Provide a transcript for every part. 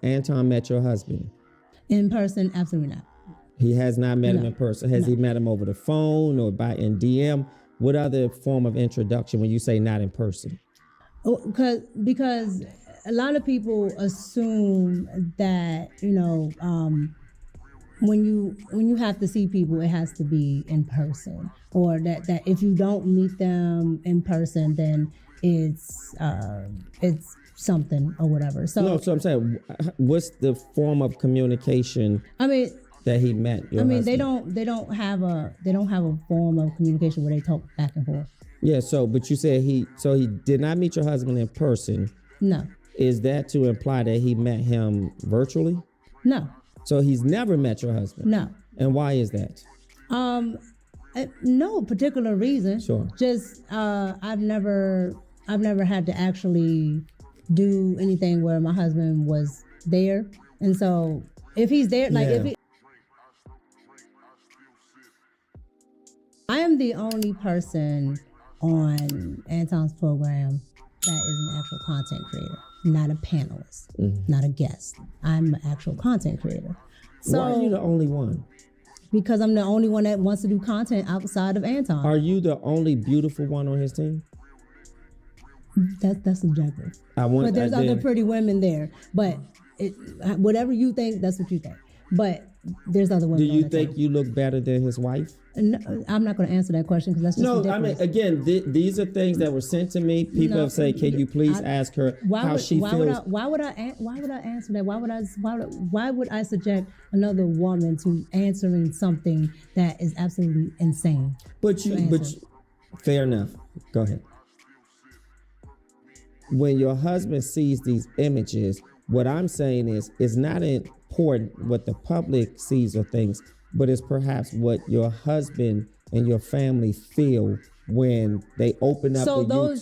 Anton met your husband? In person, absolutely not. He has not met him in person. Has he met him over the phone or in DM? What other form of introduction when you say not in person? Because a lot of people assume that, when you have to see people, it has to be in person, or that if you don't meet them in person, then it's something or whatever. So I'm saying, what's the form of communication? That he met your husband? They don't have a form of communication where they talk back and forth. Yeah. But you said he did not meet your husband in person. No. Is that to imply that he met him virtually? No. So he's never met your husband? No. And why is that? No particular reason. Sure. Just I've never had to actually do anything where my husband was there, and so if he's there, I am the only person on Anton's program that is an actual content creator, not a panelist, not a guest. I'm an actual content creator. So, why are you the only one? Because I'm the only one that wants to do content outside of Anton. Are you the only beautiful one on his team? That's subjective. But there's other pretty women there. But whatever you think, that's what you think. But there's other women. Do you think you look better than his wife? No, I'm not going to answer that question because that's just ridiculous. Again, these are things that were sent to me. People have said, "Can you please ask her how she feels?" Why would I answer that? Why would I subject another woman to answering something that is absolutely insane? But fair enough. Go ahead. When your husband sees these images, what I'm saying is, it's not important what the public sees or thinks, but it's perhaps what your husband and your family feel when they open up YouTube.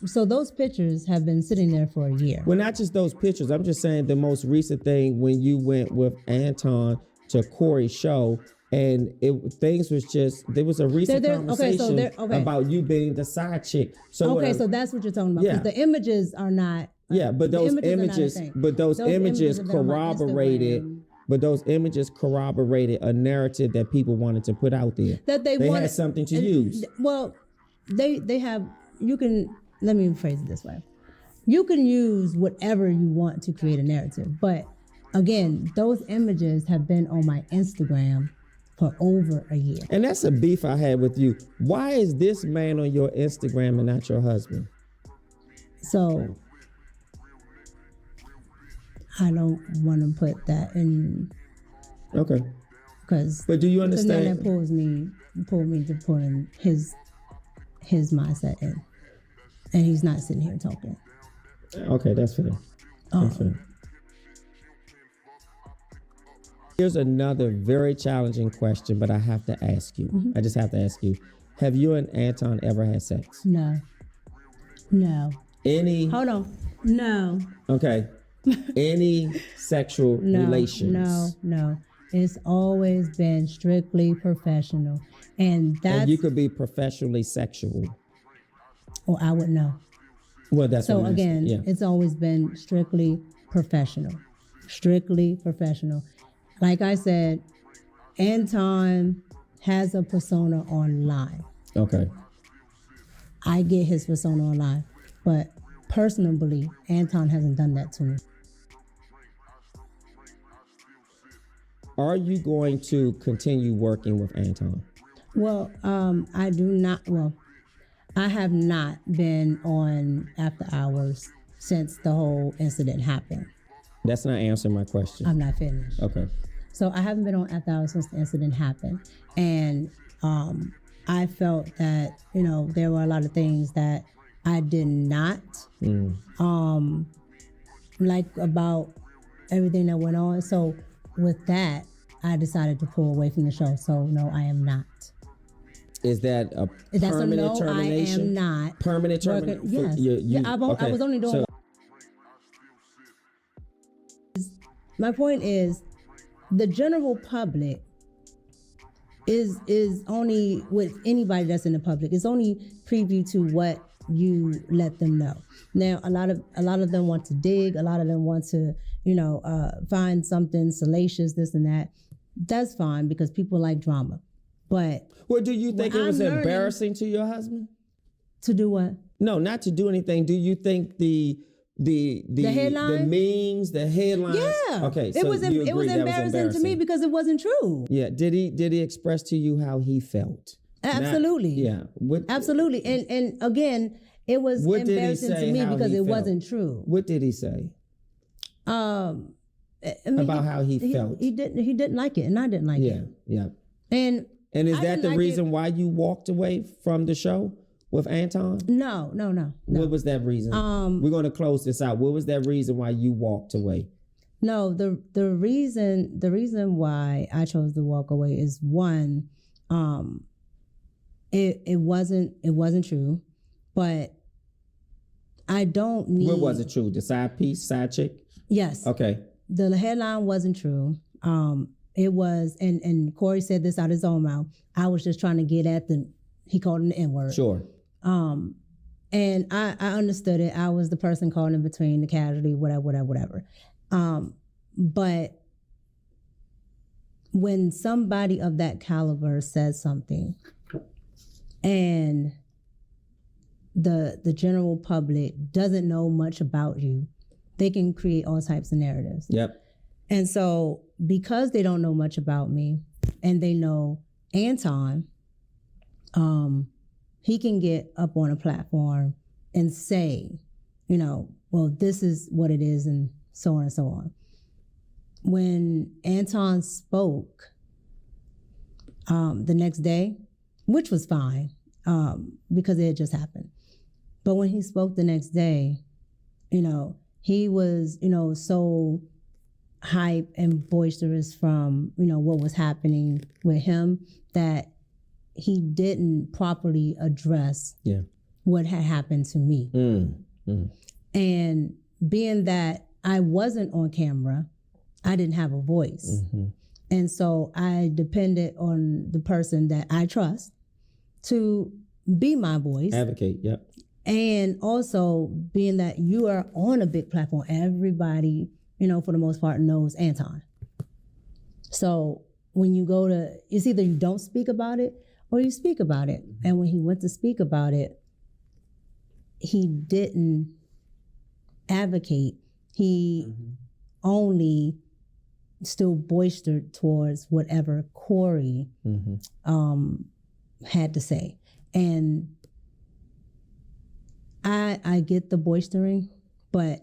So those pictures have been sitting there for a year. Well, not just those pictures. I'm just saying the most recent thing when you went with Anton to Corey's show, and there was a recent conversation about you being the side chick. So that's what you're talking about. Because the images are not. Yeah, but those images corroborated a narrative that people wanted to put out there. That they had something to use. Well, they have. Let me phrase it this way. You can use whatever you want to create a narrative, but again, those images have been on my Instagram for over a year. And that's a beef I had with you. Why is this man on your Instagram and not your husband? So I don't want to put that in. Okay. But do you understand? Then that pulled me to put in his mindset in, and he's not sitting here talking. Okay, that's fair. That's fair. Here's another very challenging question, but I have to ask you. Mm-hmm. I just have to ask you. Have you and Anton ever had sex? No. Hold on. No. Okay. Any sexual relations? No. It's always been strictly professional. And you could be professionally sexual. Oh, I would know. Well, that's so again, it's always been strictly professional. Strictly professional. Like I said, Anton has a persona online. Okay. I get his persona online, but personally, Anton hasn't done that to me. Are you going to continue working with Anton? Well, I do not. Well, I have not been on after hours since the whole incident happened. That's not answering my question. I'm not finished. Okay. So I haven't been on after hours since the incident happened. And I felt that, there were a lot of things that I did not like about everything that went on. So with that, I decided to pull away from the show. So no, I am not. Is that a permanent termination? I am not. Permanent termination? Yes. I was only doing. My point is, the general public is only with anybody that's in the public. It's only preview to what you let them know. Now, a lot of them want to dig. A lot of them want to, find something salacious, this and that. That's fine because people like drama. But well, do you think it was embarrassing to your husband? To do what? No, not to do anything. Do you think the headline? the memes, the headlines? Yeah. Okay. It was embarrassing to me because it wasn't true. Yeah. Did he express to you how he felt? Absolutely. Absolutely. And again, it was embarrassing to me because it wasn't true. What did he say? About how he felt. He didn't like it, and I didn't like it. Yeah. And is that the reason why you walked away from the show with Anton? No. What was that reason? We're going to close this out. What was that reason why you walked away? No, the reason why I chose to walk away is one, it wasn't true, but I don't need. What was it true? The side chick? Yes. Okay. The headline wasn't true. It was, and Corey said this out of his own mouth. I was just trying to get at he called him the N-word. Sure. And I understood it. I was the person caught in between, the casualty, whatever. But when somebody of that caliber says something and the general public doesn't know much about you, they can create all types of narratives. Yep. And so because they don't know much about me and they know Anton, he can get up on a platform and say, well, this is what it is and so on and so on. When Anton spoke the next day, which was fine because it had just happened. But when he spoke the next day, he was, so hype and boisterous from, what was happening with him that he didn't properly address what had happened to me. And being that I wasn't on camera, I didn't have a voice. Mm-hmm. And so I depended on the person that I trust to be my voice. Advocate, yep. And also being that you are on a big platform, everybody, for the most part knows Anton. So when you go to, it's either you don't speak about it or you speak about it. And when he went to speak about it, he didn't advocate. He only still boistered towards whatever Corey had to say. And I get the boistering, but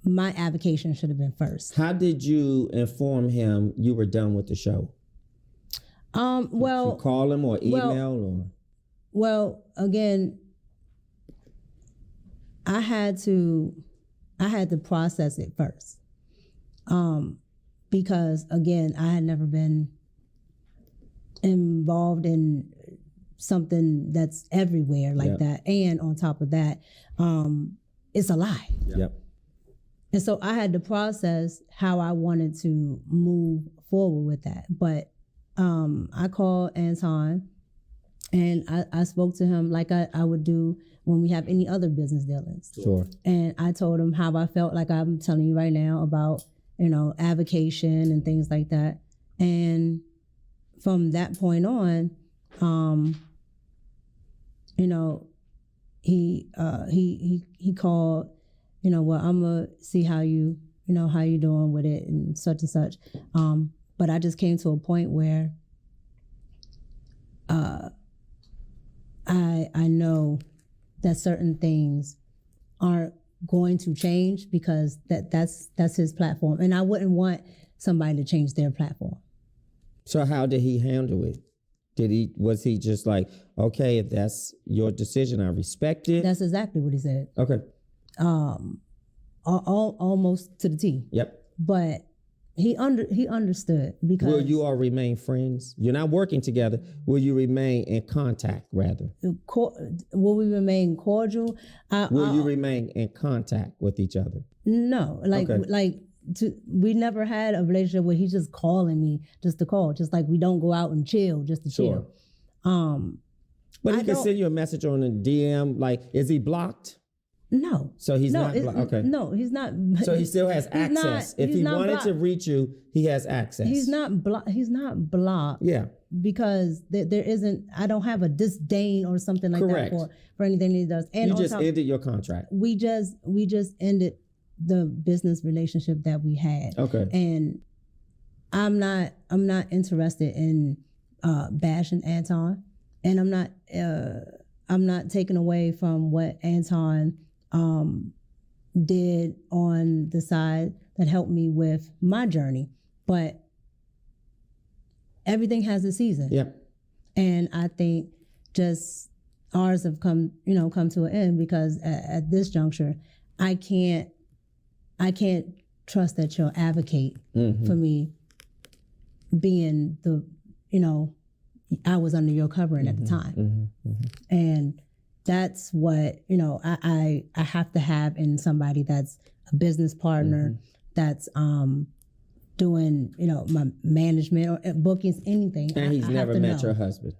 my avocation should have been first. How did you inform him you were done with the show? Well, did you call him or email or? Well, again, I had to process it first. Because again, I had never been involved in something that's everywhere like that. And on top of that, it's a lie. Yep. And so I had to process how I wanted to move forward with that. But I called Anton and I spoke to him like I would do when we have any other business dealings. Sure. And I told him how I felt, like I'm telling you right now, about, avocation and things like that. And from that point on, he called, well, I'm gonna see how you doing with it and such. But I just came to a point where I know that certain things aren't going to change because that's his platform, and I wouldn't want somebody to change their platform. So how did he handle it? Was he just like, okay, if that's your decision, I respect it? That's exactly what he said. Okay. Almost to the T. Yep. But he understood because. Will you all remain friends? You're not working together. Will you remain in contact, rather? Will we remain cordial? Will you remain in contact with each other? No, we never had a relationship where he's just calling me just to call, just like we don't go out and chill just to chill. But he I can don't- send you a message on a DM. Like, is he blocked? No. So he's no, not blocked. Okay. No, he's not. So he still has he's access. not- If he's he not wanted to blocked. reach you, he has access. He's not blocked. He's not blocked. Yeah. Because there isn't. I don't have a disdain or something like Correct. that for anything he does. And You on just top, ended your contract. we just ended the business relationship that we had. Okay. And I'm not interested in bashing Anton, and I'm not taking away from what Anton did on the side that helped me with my journey, but everything has a season. Yep. And I think just ours have come to an end because at this juncture, I can't trust that you'll advocate for me being I was under your covering at the time. And that's what, I have to have in somebody that's a business partner, that's doing, my management or bookings, anything. And he's I never have to met know. your husband.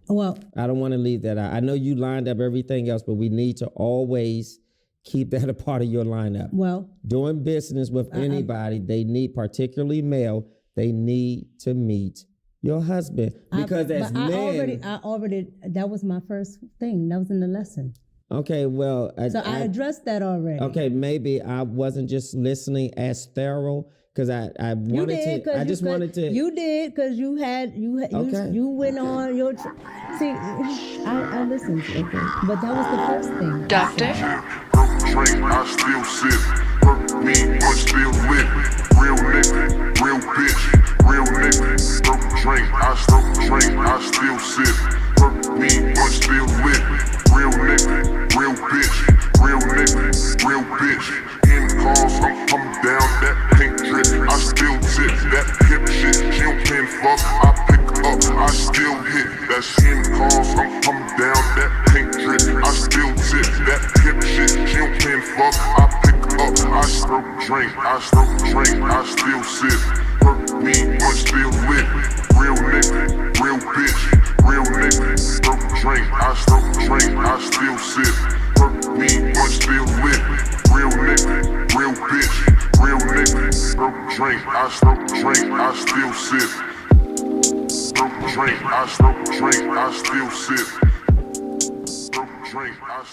Well, I don't want to leave that out. I know you lined up everything else, but we need to always keep that a part of your lineup. well, Doing business with anybody, they need, particularly male, they need to meet your husband. Because as men... I already, that was my first thing. That was in the lesson. Okay, well... So I addressed that already. Okay, maybe I wasn't just listening as thorough, because I wanted to... I just wanted to... You did, because you went on your... See, I listened to it, but that was the first thing. Doctor? Drink, I still sip. Perk me, but still lit. Real nigga, real bitch, real nigga. Stroke drink, I still sip. Perk me, but still lit. Real nigga, real bitch, real nigga, real bitch. In calls, I'm coming down that pink drip. I still tip that hip shit. She don't pin fuck, I pick up, I still hit. That's in calls, I'm coming down that pink drip. I still tip that hip shit. She don't pin fuck, I pick up, I stroke drink, I still sip. Perk me, but still lit. Real nigga, real bitch, real nigga. Stroke drink, I still sip. Perk me, but still lit. Real nigga, real bitch, real nigga. Stroke drink, I still sip. Stroke drink, I still sip. Stroke drink, I